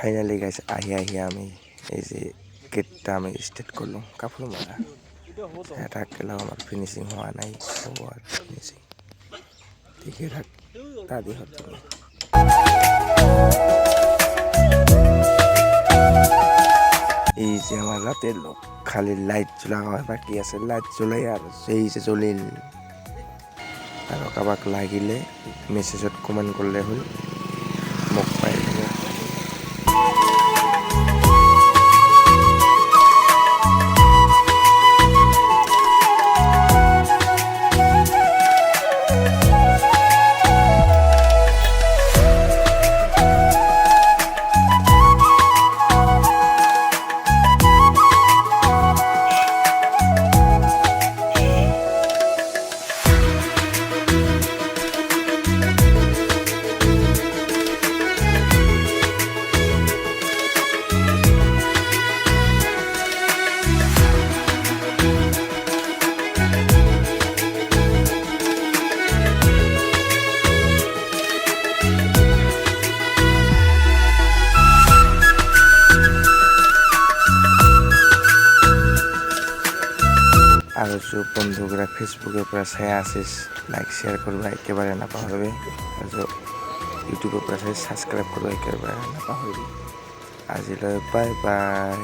finally guys আহি আমি এই যে গেটটা আমি স্টার্ট করলাম কাপড় মারা এটা গেলেও আমার ফিনিশিং হওয়া নাই ওভার ফিনিশিং দেখে থাক দাদি হচ্ছে এই যে আমার রাতের লোক খালি লাইট লাগাবার বাকি আছে লাইট জ্বলে আর সেই যে জ্বলিল আর কাবাক লাগিলে মেসেজত কমেন্ট করলে হল মোক পাই যাব আর যে বন্ধুরা ফেসবুকের পর চাই আসিস লাইক শেয়ার করবা একেবারে না পাহরবে আর যে ইউটিউবের পর চাই সাবস্ক্রাইব করবা একেবারে না পাহরবি আজিলৈ বাই বাই